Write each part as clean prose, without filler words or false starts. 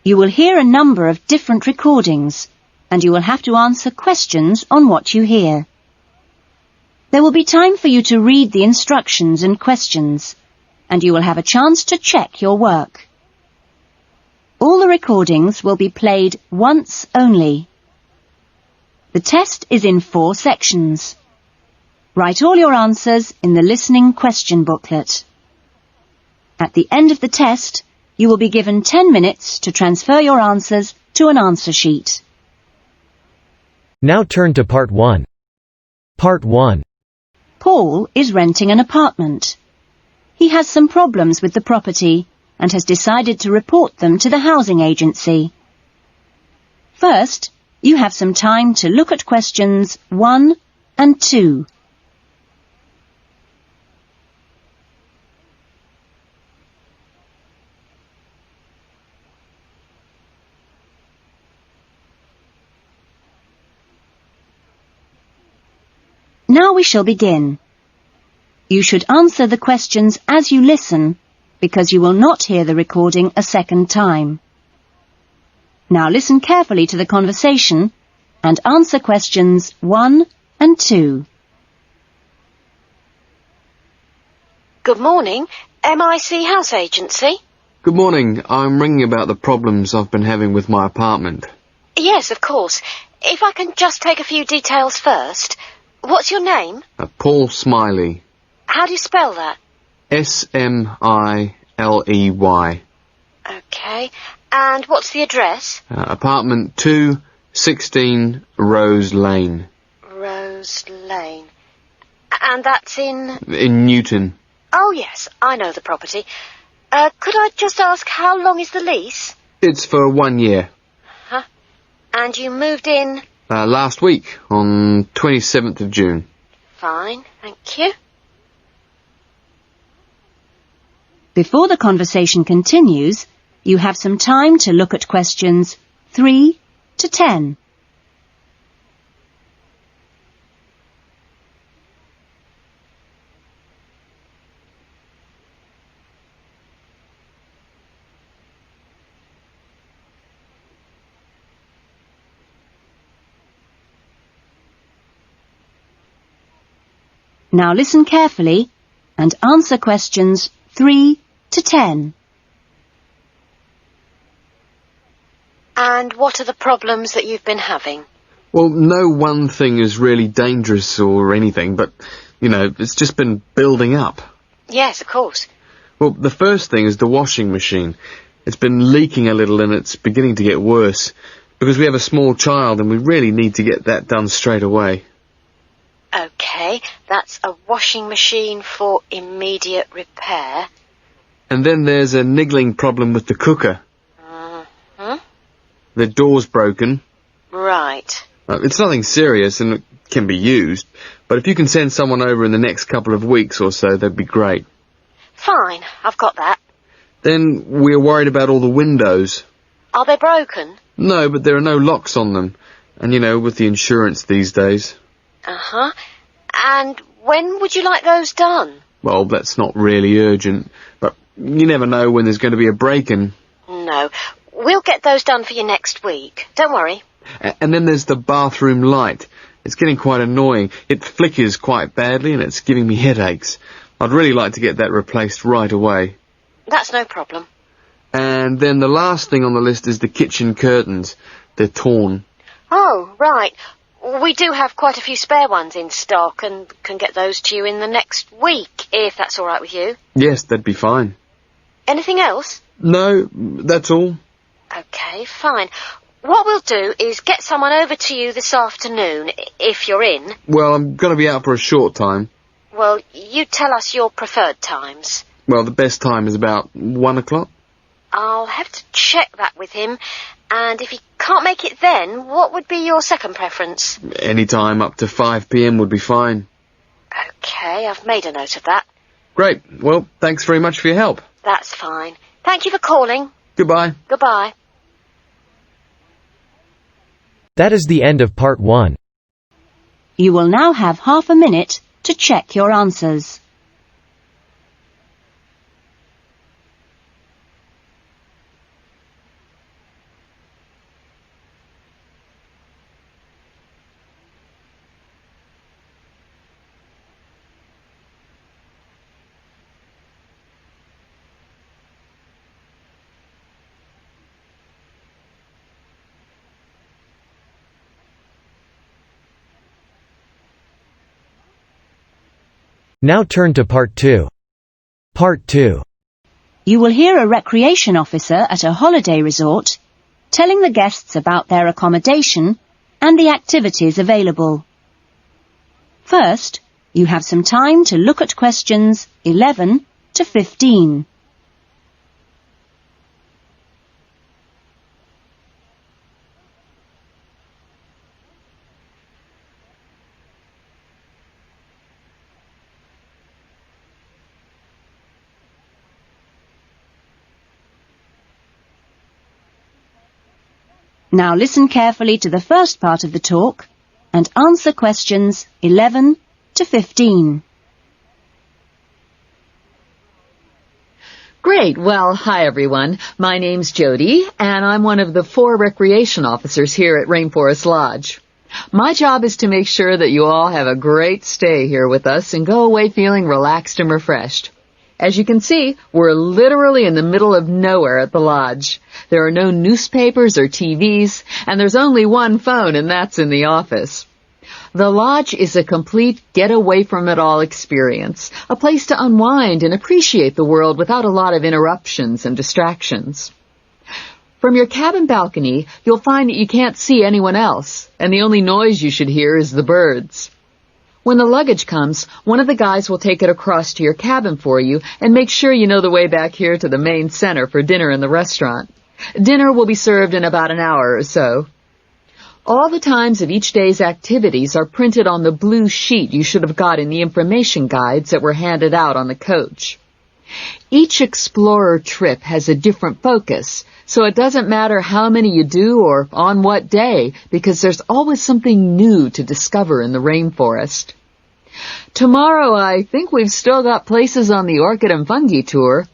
You will hear a number of different recordings, and you will have to answer questions on what you hear. There will be time for you to read the instructions and questions, and you will have a chance to check your work. All the recordings will be played once only. The test is in 4 sections. Write all your answers in the listening question booklet. At the end of the test, you will be given 10 minutes to transfer your answers to an answer sheet. Now turn to Part 1. Part 1. Paul is renting an apartment. He has some problems with the property and has decided to report them to the housing agency. First, you have some time to look at questions 1 and 2. Now we shall begin. You should answer the questions as you listen, because you will not hear the recording a second time. Now listen carefully to the conversation and answer questions 1 and 2. Good morning, MIC House Agency. Good morning. I'm ringing about the problems I've been having with my apartment. Yes, of course. If I can just take a few details first. What's your name? Paul Smiley. How do you spell that? Smiley. Okay. And what's the address? Apartment 216 Rose Lane. Rose Lane. And that's in Newton. Oh, yes, I know the property. Could I just ask, how long is the lease? It's for 1 year. Huh? And you moved in? Last week, on 27th of June. Fine, thank you. Before the conversation continues, you have some time to look at questions 3 to 10. Now listen carefully and answer questions 3 to 10. And what are the problems that you've been having? Well, no one thing is really dangerous or anything, but, it's just been building up. Yes, of course. Well, the first thing is the washing machine. It's been leaking a little and it's beginning to get worse, because we have a small child and we really need to get that done straight away. Okay, that's a washing machine for immediate repair. And then there's a niggling problem with the cooker. Mm-hmm. The door's broken. Right. It's nothing serious and it can be used, but if you can send someone over in the next couple of weeks or so, that'd be great. Fine, I've got that. Then we're worried about all the windows. Are they broken? No, but there are no locks on them. And with the insurance these days. Uh-huh. And when would you like those done? Well, that's not really urgent, but you never know when there's going to be a break-in. No. We'll get those done for you next week. Don't worry. And then there's the bathroom light. It's getting quite annoying. It flickers quite badly and it's giving me headaches. I'd really like to get that replaced right away. That's no problem. And then the last thing on the list is the kitchen curtains. They're torn. Oh, right. We do have quite a few spare ones in stock and can get those to you in the next week, if that's all right with you. Yes, that'd be fine. Anything else? No, that's all. Okay, fine. What we'll do is get someone over to you this afternoon, if you're in. Well, I'm going to be out for a short time. Well, you tell us your preferred times. Well, the best time is about 1 o'clock. I'll have to check that with him, and if he can't make it then, what would be your second preference? Any time up to 5 p.m. would be fine. Okay, I've made a note of that. Great. Well, thanks very much for your help. That's fine. Thank you for calling. Goodbye. Goodbye. That is the end of Part 1. You will now have half a minute to check your answers. Now turn to Part 2. Part 2. You will hear a recreation officer at a holiday resort telling the guests about their accommodation and the activities available. First, you have some time to look at questions 11 to 15. Now listen carefully to the first part of the talk and answer questions 11 to 15. Great. Well, hi everyone. My name's Jody, and I'm one of the 4 recreation officers here at Rainforest Lodge. My job is to make sure that you all have a great stay here with us and go away feeling relaxed and refreshed. As you can see, we're literally in the middle of nowhere at the lodge. There are no newspapers or TVs, and there's only one phone, and that's in the office. The lodge is a complete get-away-from-it-all experience, a place to unwind and appreciate the world without a lot of interruptions and distractions. From your cabin balcony, you'll find that you can't see anyone else, and the only noise you should hear is the birds. When the luggage comes, one of the guys will take it across to your cabin for you and make sure you know the way back here to the main center for dinner in the restaurant. Dinner will be served in about an hour or so. All the times of each day's activities are printed on the blue sheet you should have got in the information guides that were handed out on the coach. Each explorer trip has a different focus, so it doesn't matter how many you do or on what day, because there's always something new to discover in the rainforest. Tomorrow, I think we've still got places on the Orchid and Fungi tour.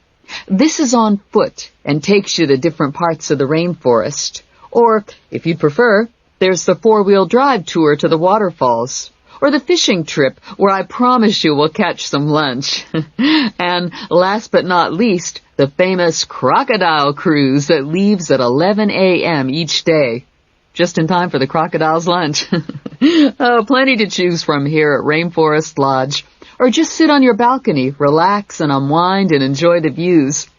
This is on foot and takes you to different parts of the rainforest. Or, if you'd prefer, there's the 4-wheel drive tour to the waterfalls. Or the fishing trip, where I promise you we'll catch some lunch. And last but not least, the famous crocodile cruise that leaves at 11 a.m. each day. Just in time for the crocodile's lunch. Oh, plenty to choose from here at Rainforest Lodge. Or just sit on your balcony, relax and unwind and enjoy the views.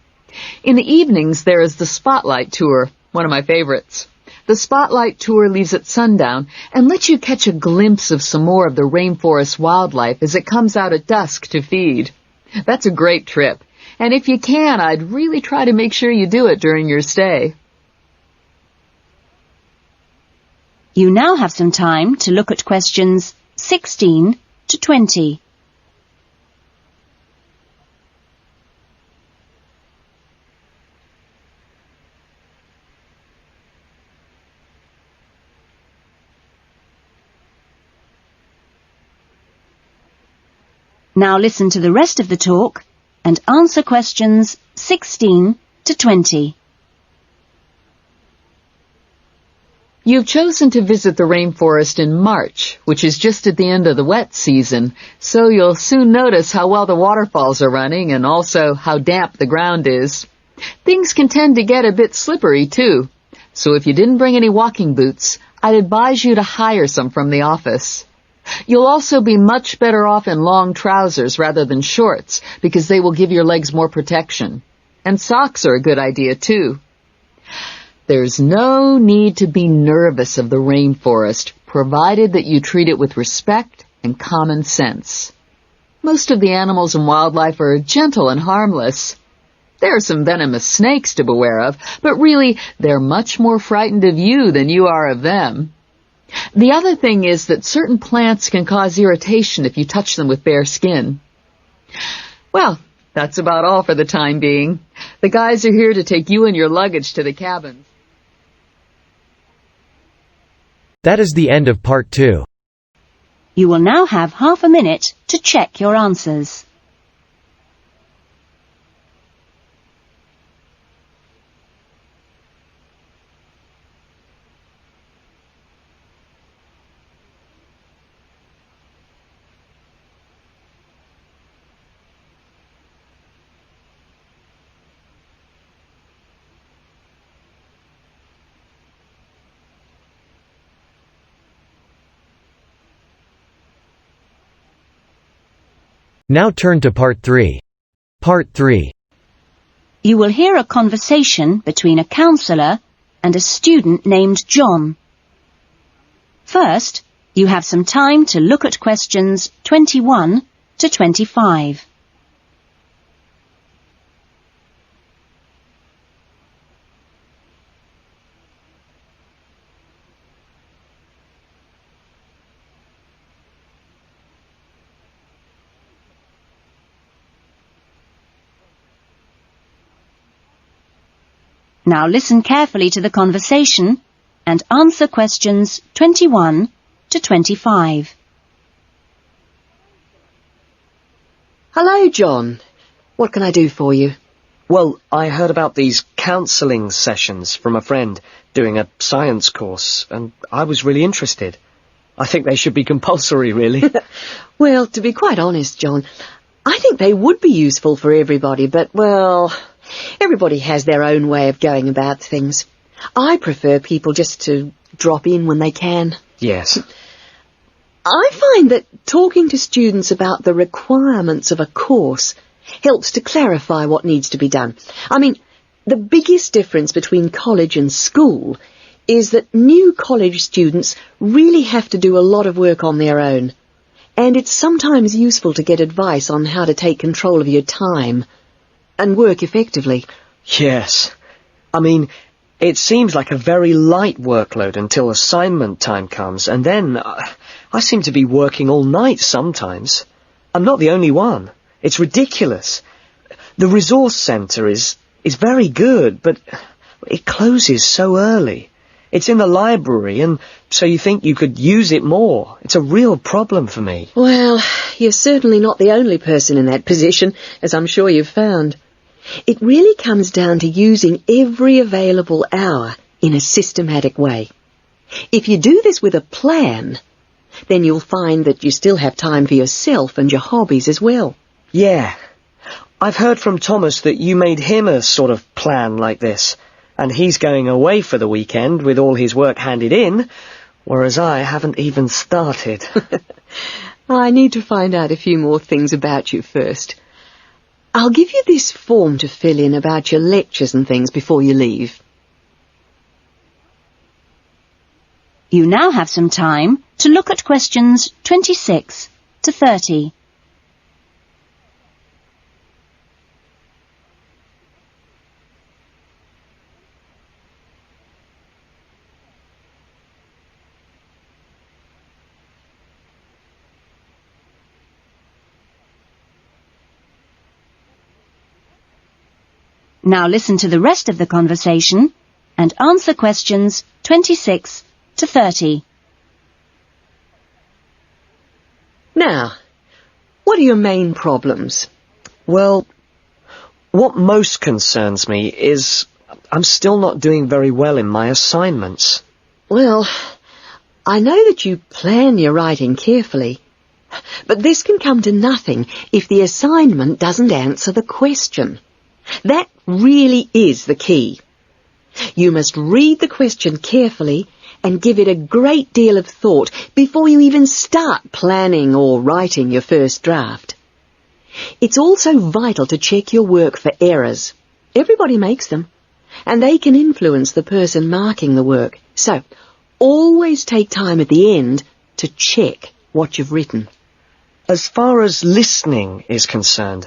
In the evenings, there is the Spotlight Tour, one of my favorites. The Spotlight Tour leaves at sundown and lets you catch a glimpse of some more of the rainforest wildlife as it comes out at dusk to feed. That's a great trip, and if you can, I'd really try to make sure you do it during your stay. You now have some time to look at questions 16 to 20. Now listen to the rest of the talk and answer questions 16 to 20. You've chosen to visit the rainforest in March, which is just at the end of the wet season, so you'll soon notice how well the waterfalls are running and also how damp the ground is. Things can tend to get a bit slippery, too, so if you didn't bring any walking boots, I'd advise you to hire some from the office. You'll also be much better off in long trousers rather than shorts, because they will give your legs more protection. And socks are a good idea, too. There's no need to be nervous of the rainforest, provided that you treat it with respect and common sense. Most of the animals and wildlife are gentle and harmless. There are some venomous snakes to beware of, but really, they're much more frightened of you than you are of them. The other thing is that certain plants can cause irritation if you touch them with bare skin. Well, that's about all for the time being. The guys are here to take you and your luggage to the cabins. That is the end of Part 2. You will now have half a minute to check your answers. Now turn to Part 3. Part 3. You will hear a conversation between a counsellor and a student named John. First, you have some time to look at questions 21 to 25. Now listen carefully to the conversation and answer questions 21 to 25. Hello, John. What can I do for you? Well, I heard about these counselling sessions from a friend doing a science course, and I was really interested. I think they should be compulsory, really. Well, to be quite honest, John, I think they would be useful for everybody, but, well, everybody has their own way of going about things. I prefer people just to drop in when they can. Yes. I find that talking to students about the requirements of a course helps to clarify what needs to be done. I mean, the biggest difference between college and school is that new college students really have to do a lot of work on their own, and it's sometimes useful to get advice on how to take control of your time and work effectively. Yes. I mean, it seems like a very light workload until assignment time comes, and then I seem to be working all night sometimes. I'm not the only one. It's ridiculous. The resource centre is very good, but it closes so early. It's in the library, and so you think you could use it more. It's a real problem for me. Well, you're certainly not the only person in that position, as I'm sure you've found. It really comes down to using every available hour in a systematic way. If you do this with a plan, then you'll find that you still have time for yourself and your hobbies as well. Yeah. I've heard from Thomas that you made him a sort of plan like this, and he's going away for the weekend with all his work handed in, whereas I haven't even started. I need to find out a few more things about you first. I'll give you this form to fill in about your lectures and things before you leave. You now have some time to look at questions 26 to 30. Now listen to the rest of the conversation and answer questions 26 to 30. Now, what are your main problems? Well, what most concerns me is I'm still not doing very well in my assignments. Well, I know that you plan your writing carefully, but this can come to nothing if the assignment doesn't answer the question. That really is the key. You must read the question carefully and give it a great deal of thought before you even start planning or writing your first draft. It's also vital to check your work for errors. Everybody makes them, and they can influence the person marking the work. So, always take time at the end to check what you've written. As far as listening is concerned,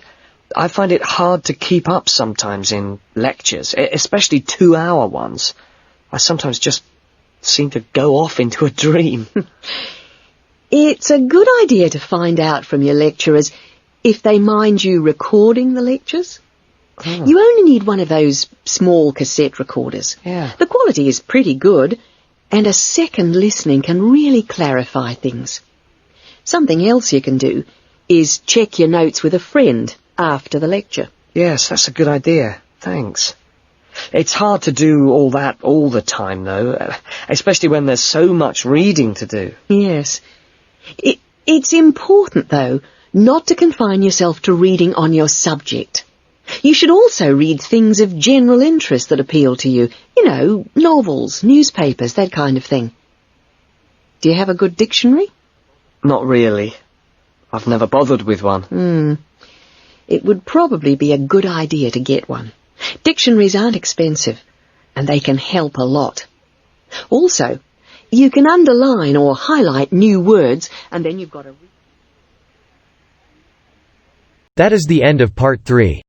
I find it hard to keep up sometimes in lectures, especially 2-hour ones. I sometimes just seem to go off into a dream. It's a good idea to find out from your lecturers if they mind you recording the lectures. Oh. You only need one of those small cassette recorders. Yeah. The quality is pretty good, and a second listening can really clarify things. Something else you can do is check your notes with a friend after the lecture. Yes, that's a good idea. Thanks. It's hard to do all that all the time, though, especially when there's so much reading to do. Yes. It's important, though, not to confine yourself to reading on your subject. You should also read things of general interest that appeal to you. You know, novels, newspapers, that kind of thing. Do you have a good dictionary? Not really. I've never bothered with one. It would probably be a good idea to get one. Dictionaries aren't expensive, and they can help a lot. Also, you can underline or highlight new words, and then you've got a... That is the end of part 3.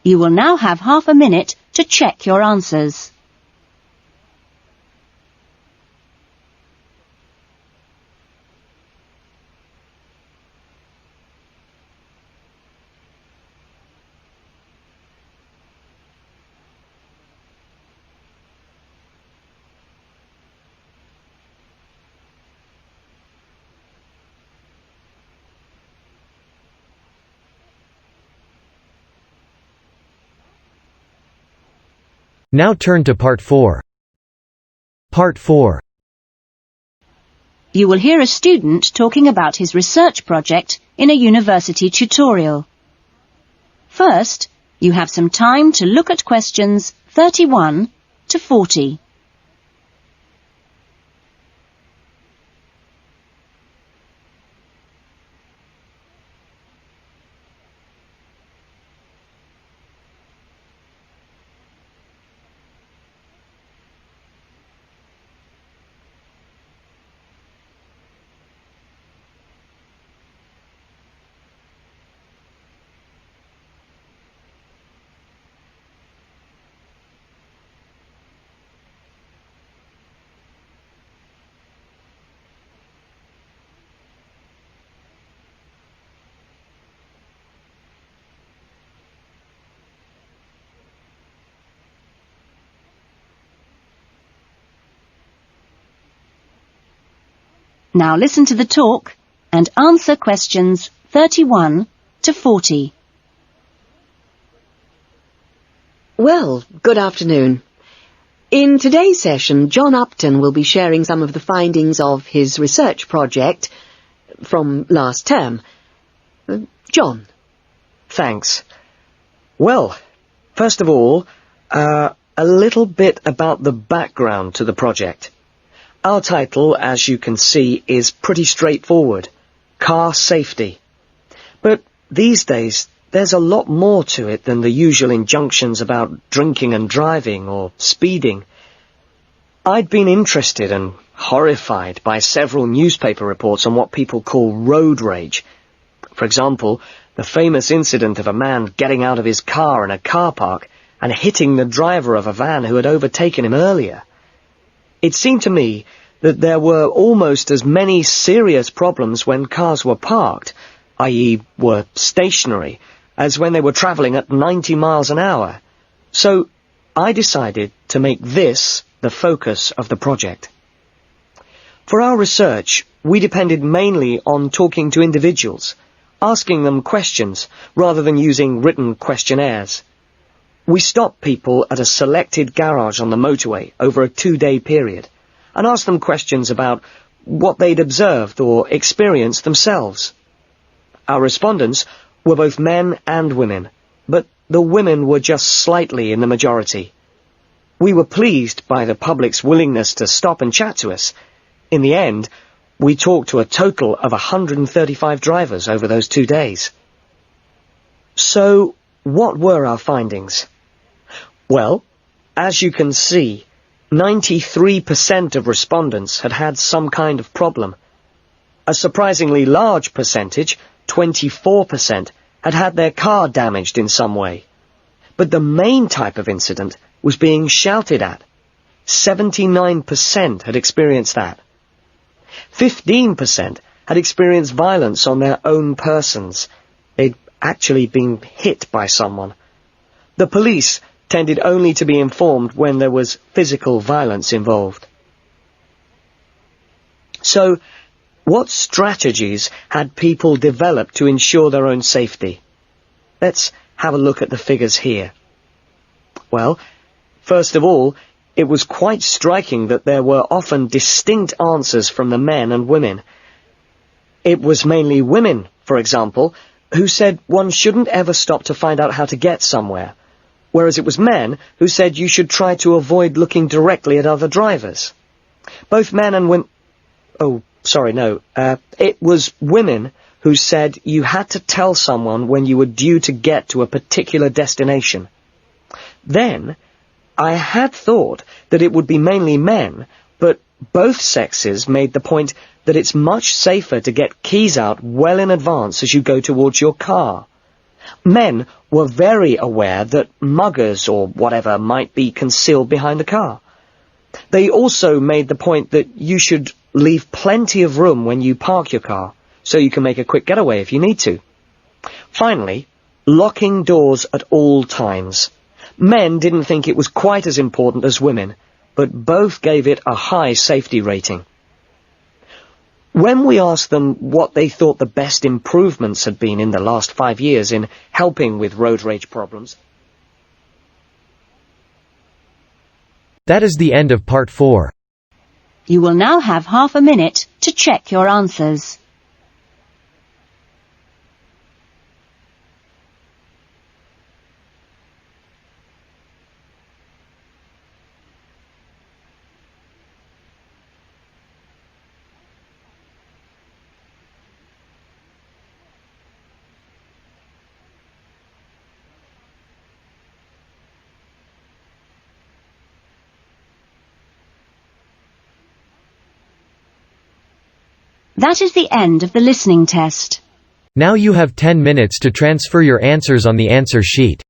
You will now have half a minute to check your answers. Now turn to part 4. Part 4. You will hear a student talking about his research project in a university tutorial. First, you have some time to look at questions 31 to 40. Now listen to the talk and answer questions 31 to 40. Well, good afternoon. In today's session, John Upton will be sharing some of the findings of his research project from last term. John. Thanks. Well, first of all, a little bit about the background to the project. Our title, as you can see, is pretty straightforward. Car safety. But these days, there's a lot more to it than the usual injunctions about drinking and driving or speeding. I'd been interested and horrified by several newspaper reports on what people call road rage. For example, the famous incident of a man getting out of his car in a car park and hitting the driver of a van who had overtaken him earlier. It seemed to me that there were almost as many serious problems when cars were parked, i.e. were stationary, as when they were travelling at 90 miles an hour. So I decided to make this the focus of the project. For our research, we depended mainly on talking to individuals, asking them questions rather than using written questionnaires. We stopped people at a selected garage on the motorway over a 2-day period and asked them questions about what they'd observed or experienced themselves. Our respondents were both men and women, but the women were just slightly in the majority. We were pleased by the public's willingness to stop and chat to us. In the end, we talked to a total of 135 drivers over those 2 days. So, what were our findings? Well, as you can see, 93% of respondents had had some kind of problem. A surprisingly large percentage, 24%, had had their car damaged in some way. But the main type of incident was being shouted at. 79% had experienced that. 15% had experienced violence on their own persons. They'd actually been hit by someone. The police tended only to be informed when there was physical violence involved. So, what strategies had people developed to ensure their own safety? Let's have a look at the figures here. Well, first of all, it was quite striking that there were often distinct answers from the men and women. It was mainly women, for example, who said one shouldn't ever stop to find out how to get somewhere, whereas it was men who said you should try to avoid looking directly at other drivers. Both men and women... It was women who said you had to tell someone when you were due to get to a particular destination. Then, I had thought that it would be mainly men, but both sexes made the point that it's much safer to get keys out well in advance as you go towards your car. Men were very aware that muggers or whatever might be concealed behind the car. They also made the point that you should leave plenty of room when you park your car, so you can make a quick getaway if you need to. Finally, locking doors at all times. Men didn't think it was quite as important as women, but both gave it a high safety rating. When we asked them what they thought the best improvements had been in the last 5 years in helping with road rage problems, That is the end of part 4. You will now have half a minute to check your answers. That is the end of the listening test. Now you have 10 minutes to transfer your answers on the answer sheet.